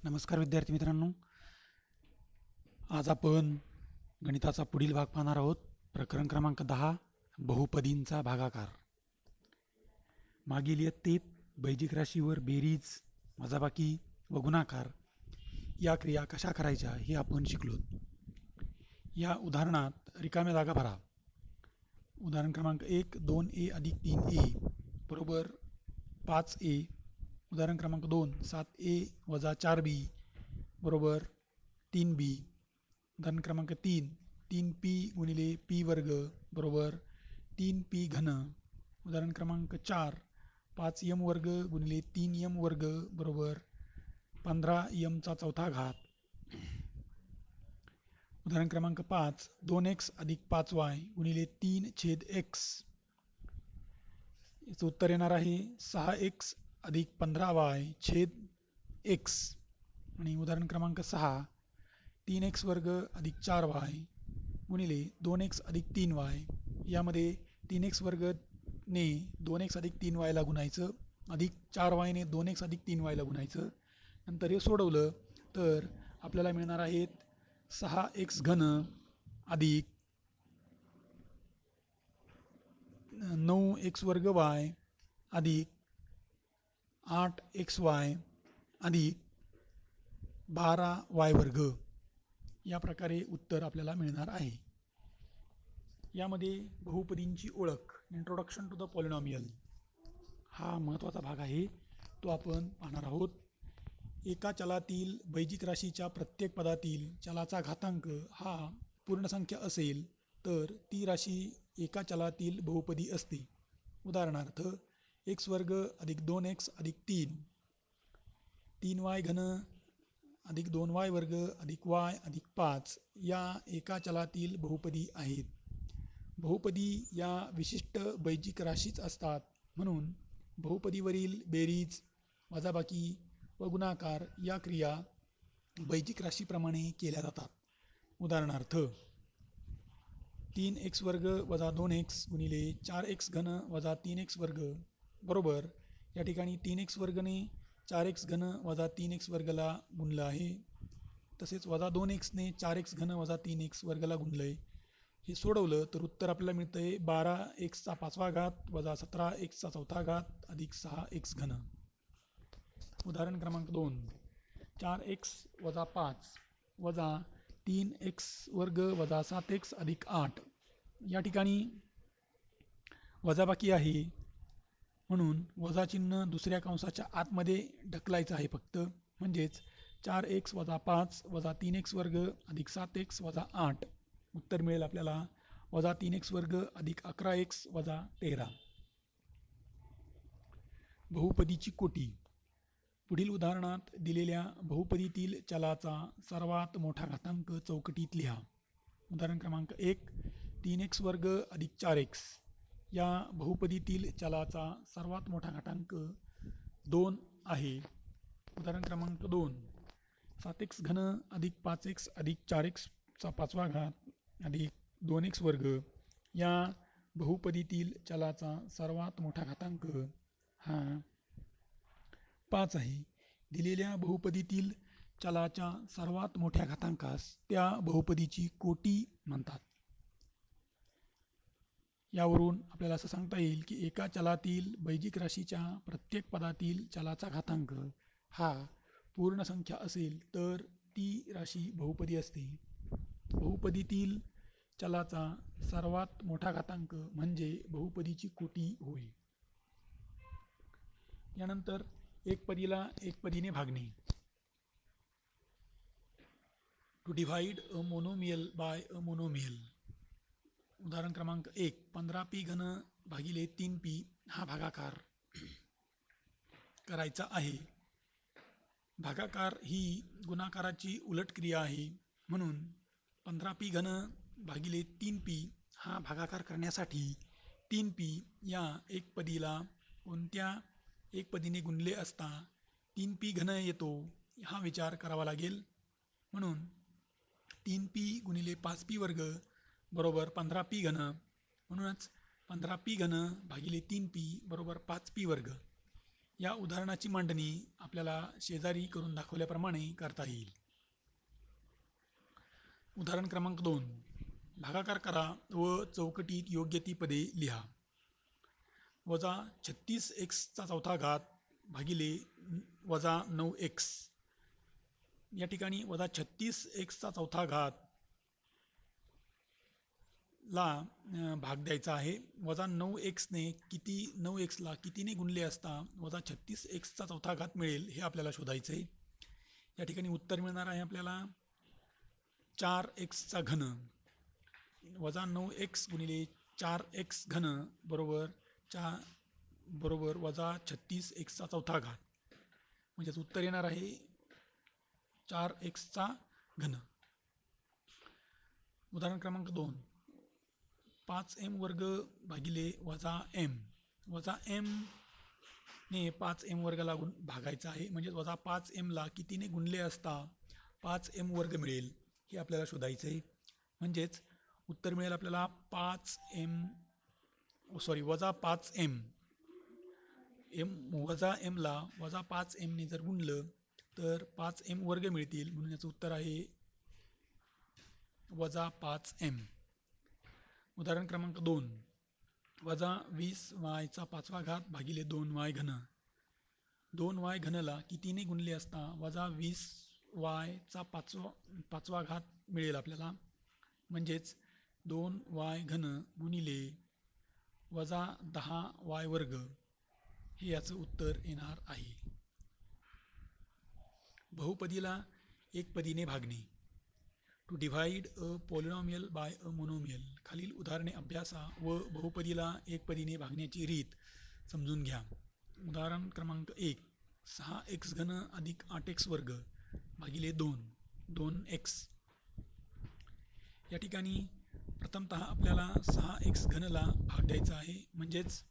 नमस्कार विद्यार्थी मित्रांनो. आज आपण गणिताचा पुढील भाग पाहणार आहोत. प्रकरण क्रमांक 10, बहुपदींचा भागाकार. मागील इयत्तेत बैजिक राशीवर बेरीज, वजाबाकी व गुणाकार या क्रिया कशा करायच्या हे आपण शिकलो. या उदाहरणात रिकाम्या जागा भरा. उदाहरण क्रमांक 1, 2a अधिक 3a बरोबर 5a. उदाहरण क्रमांक 2, 7a वजा 4b बरोबर 3b. उदाहरण क्रमांक 3, 3p गुणिले p वर्ग बरोबर 3p घन. उदाहरण क्रमांक 4, 5m वर्ग गुणिले 3m वर्ग बरोबर 15m चा चौथा घात. उदाहरण क्रमांक 5, 2x अधिक 5y गुणिले 3/x. याचं उत्तर येणार आहे 6x अधिक 15y छेद x. आणि उदाहरण क्रमांक 6, 3x वर्ग अधिक 4y गुणिले 2x अधिक 3y. यामध्ये 3x वर्गने 2x अधिक 3yला गुणायचं, अधिक 4yने 2x अधिक 3yला गुणायचं. नंतर हे सोडवलं तर आपल्याला मिळणार आहेत 6x घन अधिक 9x वर्ग y अधिक 8xy अधिक 12y वर्ग. या प्रकारे उत्तर आपल्याला मिळणार आहे. यामध्ये बहुपदींची ओळख, इंट्रोडक्शन टू द पॉलिनॉमियल, हा महत्त्वाचा भाग आहे, तो आपण पाहणार आहोत. एका चलातील बैजिक राशीच्या प्रत्येक पदातील चलाचा घातांक हा पूर्णसंख्या असेल तर ती राशी एका चलातील बहुपदी असते. उदाहरणार्थ x वर्ग अधिक 2x अधिक 3, 3y घन अधिक 2y वर्ग अधिक y अधिक 5 या एका चलातील बहुपदी आहेत. बहुपदी या विशिष्ट बैजिक राशीच असतात, म्हणून बहुपदीवरील बेरीज, वजाबाकी व गुणाकार या क्रिया बैजिक राशीप्रमाणे केल्या जातात. उदाहरणार्थ 3x वर्ग वजा 2x गुणिले 4x घन वजा 3x वर्ग बरोबर, या ठिकाणी 3x वर्गने 4x घन वजा 3x वर्गला गुणलं आहे, तसेच वजा 2xने 4x घन वजा 3x वर्गला गुणलं आहे. हे सोडवलं तर उत्तर आपल्याला मिळतं आहे 12x चा 5वा घात वजा 17x चा 4था घात अधिक 6x घन. उदाहरण क्रमांक 2, 4x वजा 5 वजा 3x वर्ग वजा 7x अधिक 8. या ठिकाणी वजाबाकी आहे, म्हणून वजा चिन्ह दुसऱ्या कंसाच्या आतमध्ये ढकलायचं आहे फक्त. म्हणजेच 4x वजा 5 वजा 3x वर्ग अधिक 7x वजा 8. उत्तर मिळेल आपल्याला वजा 3x वर्ग अधिक 11x वजा 13. बहुपदीची कोटी. पुढील उदाहरणात दिलेल्या बहुपदीतील चलाचा सर्वात मोठा घातांक चौकटीत लिहा. उदाहरण क्रमांक 1, 3x वर्ग अधिक 4x. या बहुपदीतील चलाचा सर्वात मोठा घातांक 2 आहे. उदाहरण क्रमांक 2, 7x घन अधिक 5x अधिक 4x चा 5वा घात अधिक 2x वर्ग. या बहुपदीतील चलाचा सर्वात मोठा घातांक हा 5 आहे. दिलेल्या बहुपदीतील चलाच्या सर्वात मोठ्या घातांकास त्या बहुपदीची कोटी म्हणतात. यावरून आपल्याला असं सांगता येईल की एका चलातील बैजिक राशीच्या प्रत्येक पदातील चलाचा घातांक हा पूर्ण संख्या असेल तर ती राशी बहुपदी असते. बहुपदीतील चलाचा सर्वात मोठा घातांक म्हणजे बहुपदीची कोटी होय. यानंतर एकपदीला एकपदीने भागणे. To divide a monomial by a monomial. उदाहरण क्रमांक 1, 15p घन भागिले 3p हा भागाकार करायचा आहे. भागाकार ही गुणाकाराची उलट क्रिया आहे, म्हणून 15p घन भागिले 3p हा भागाकार करण्यासाठी 3p या एकपदीला कोणत्या एकपदीने गुणले असता 3p घन येतो हा विचार करावा लागेल. म्हणून 3p गुणिले 5p वर्ग बरोबर 15p घन. म्हणूनच 15p घन भागिले 3p बरोबर 5p वर्ग. या उदाहरणाची मांडणी आपल्याला शेजारी करून दाखवल्याप्रमाणे करता येईल. उदाहरण क्रमांक 2. भागाकार करा व चौकटीत योग्य ती पदे लिहा. वजा 36x² भागिले वजा 9x. या ठिकाणी वजा 36x² ला भाग द्यायचा आहे. वजा 9xने 9xला कितीने गुणले असता वजा 36x² मिळेल हे आपल्याला शोधायचं आहे. या ठिकाणी उत्तर मिळणार आहे आपल्याला 4x³ वजा 9x गुणिले 4x³ बरोबर वजा 36x². म्हणजेच उत्तर येणार आहे 4x³. उदाहरण क्रमांक 2. 5m² भागिले वजा m. वजा m ने 5m² लागून भागायचं आहे. म्हणजेच वजा 5mला कितीने गुणले असता 5m² मिळेल हे आपल्याला शोधायचं आहे. म्हणजेच उत्तर मिळेल आपल्याला वजा 5m. वजा mला वजा 5mने जर गुणलं तर 5m² मिळतील. म्हणून याचं उत्तर आहे वजा 5m. उदाहरण क्रमांक 2. वजा 20y² भागिले 2y³. 2y³ कितीने गुणले असता वजा 20y² मिळेल आपल्याला. म्हणजेच 2y³ गुणिले वजा 10y² हे याचं उत्तर येणार आहे. बहुपदीला एकपदीने भागणे. To divide a polynomial by a monomial. खालील उदाहरणे अभ्यासा व बहुपदीला एकपदीने भागण्याची रीत समजून घ्या. उदाहरण क्रमांक 1. 6x³ अधिक 8x² भागिले 2x. या ठिकाणी प्रथमतः आपल्याला 6x³ ला भाग द्यायचा आहे. म्हणजेच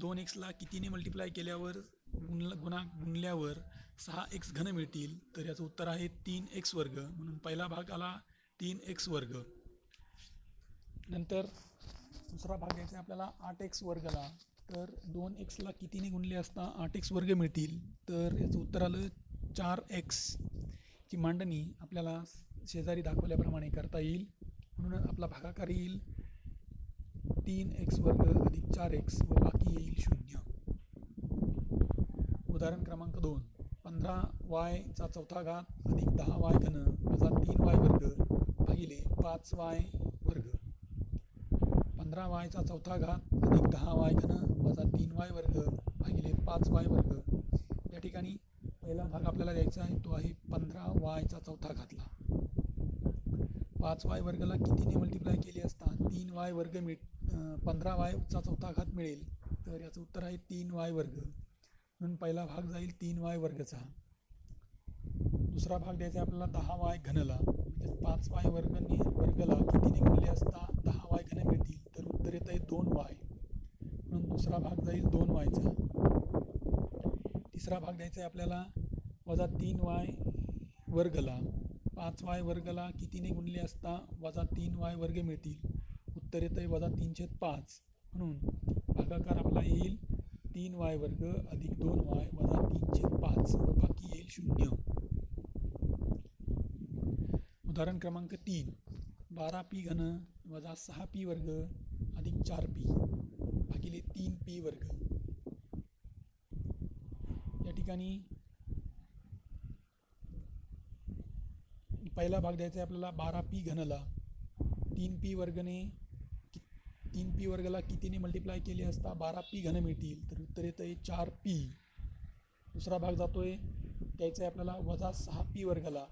2xला कितीने मल्टिप्लाय केल्यावर गुणल्यावर 6x³ मिळतील. तर याचं उत्तर आहे 3x². म्हणून पहिला भाग आला 3x². नंतर दुसरा भाग द्यायचा आहे आपल्याला 8x² तर 2xला कितीने गुणले असता 8x² मिळतील. तर याचं उत्तर आलं 4x. ची मांडणी आपल्याला शेजारी दाखवल्याप्रमाणे करता येईल. म्हणून आपला भागाकार येईल 3x² अधिक 4x व बाकी येईल 0. उदाहरण क्रमांक 2. 15y² अधिक 10y³ वजा 3y² भागिले 5y². 15y² अधिक 10y³ वजा 3y² भागिले 5y². या ठिकाणी पहिला भाग आपल्याला द्यायचा आहे तो आहे 15y²ला. 5y² कितीने मल्टिप्लाय केले असता 3y² 15y² मिळेल. तर याचं उत्तर आहे 3y². म्हणून पहिला भाग जाईल 3y²चा. दुसरा भाग द्यायचा आहे आपल्याला 10y³ म्हणजे 5y² कितीने गुणले असता 10y³ मिळतील. तर उत्तर येत आहे 2y. म्हणून दुसरा भाग जाईल 2yचा. तिसरा भाग द्यायचा आहे आपल्याला वजा 3y² 5y² कितीने गुणले असता वजा 3y² मिळतील. उत्तर येत आहे वजा 3/5. म्हणून भागाकार आपला येईल 3y² अधिक 2y वजा 3/5 व बाकी येईल 0. उदाहरण क्रमांक 3. 12p³ वजा 6p² अधिक 4p भागिले 3p². या ठिकाणी पहिला भाग द्यायचा आहे आपल्याला 12p³ 3p² कितीने मल्टिप्लाय केले असता 12p³ मिळतील. तर उत्तर येतं आहे 4p. दुसरा भाग जातोय द्यायचा आहे आपल्याला वजा 6p²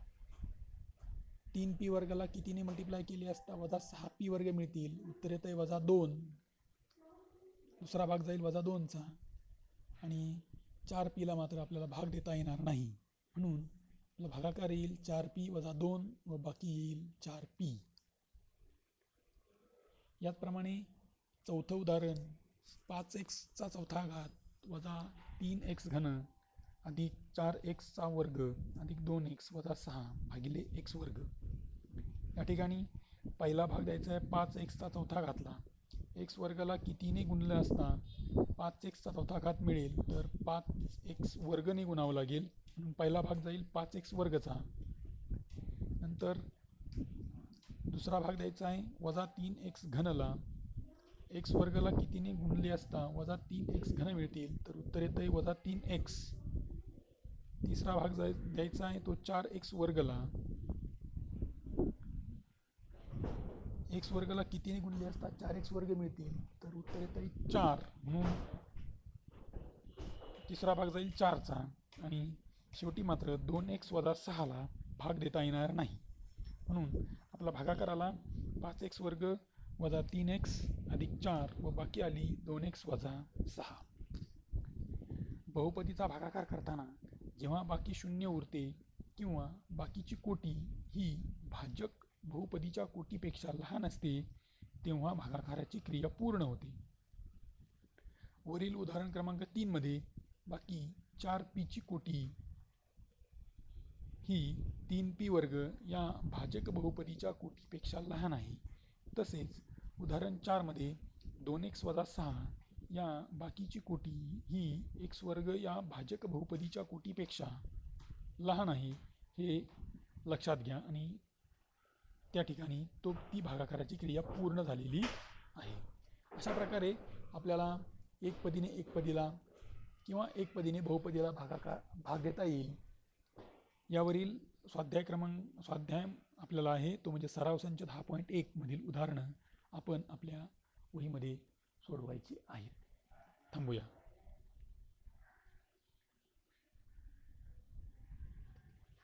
3p² कितीने मल्टिप्लाय केले असता वजा 6p² मिळतील. उत्तर येतं आहे वजा 2. दुसरा भाग जाईल वजा 2चा आणि 4pला मात्र आपल्याला भाग देता येणार नाही. म्हणून आपला भागाकार येईल 4p वजा 2 व बाकी येईल 4p. याचप्रमाणे चौथं उदाहरण 5x² वजा 3x³ अधिक 4x² अधिक 2x वजा 6 भागिले x². या ठिकाणी पहिला भाग द्यायचा आहे 5x² एक्स वर्गाला कितीने गुणले असता 5x चा चौथा घात मिळेल, तर 5x वर्गने गुणावं लागेल. म्हणून पहिला भाग जाईल 5x वर्गचा. नंतर दुसरा भाग द्यायचा आहे वजा 3x घनला. एक्स वर्गाला कितीने गुणले असता वजा 3x घन मिळतील, तर उत्तर येतं आहे वजा 3x. तिसरा भाग द्यायचा आहे तो 4x वर्गला. एक्स वर्गाला कितीने गुणले असता 4x वर्ग मिळतील, तर उत्तर येतं आहे 4. म्हणून तिसरा भाग जाईल 4चा. आणि शेवटी मात्र 2x वजा 6ला भाग देता येणार नाही. म्हणून आपला भागाकाराला 5x वर्ग वजा 3x अधिक 4 व बाकी आली 2x वजा 6. बहुपदीचा भागाकार करताना जेव्हा बाकी शून्य उरते किंवा बाकीची कोटी ही भाजक बहुपदीच्या कोटीपेक्षा लहान असते, तेव्हा भागाकाराची क्रिया पूर्ण होते. वरील उदाहरण क्रमांक 3 मध्ये बाकी 4p ची कोटी ही 3p वर्ग या भाजक बहुपदीच्या कोटीपेक्षा लहान आहे. तसेच उदाहरण 4 मध्ये 2x वजा 6 या बाकीची कोटी ही x वर्ग या भाजक बहुपदीच्या कोटीपेक्षा लहान आहे हे लक्षात घ्या. आणि त्या ठिकाणी ती भागाकाराची क्रिया पूर्ण झालेली आहे. अशा प्रकारे आपल्याला एकपदीने एकपदीला किंवा एकपदीने बहुपदीला भाग देता येईल. यावरील स्वाध्याय आपल्याला आहे तो म्हणजे सराव संच 10.1 मधील उदाहरणं आपण आपल्या वहीमध्ये सोडवायची आहेत. थांबूया.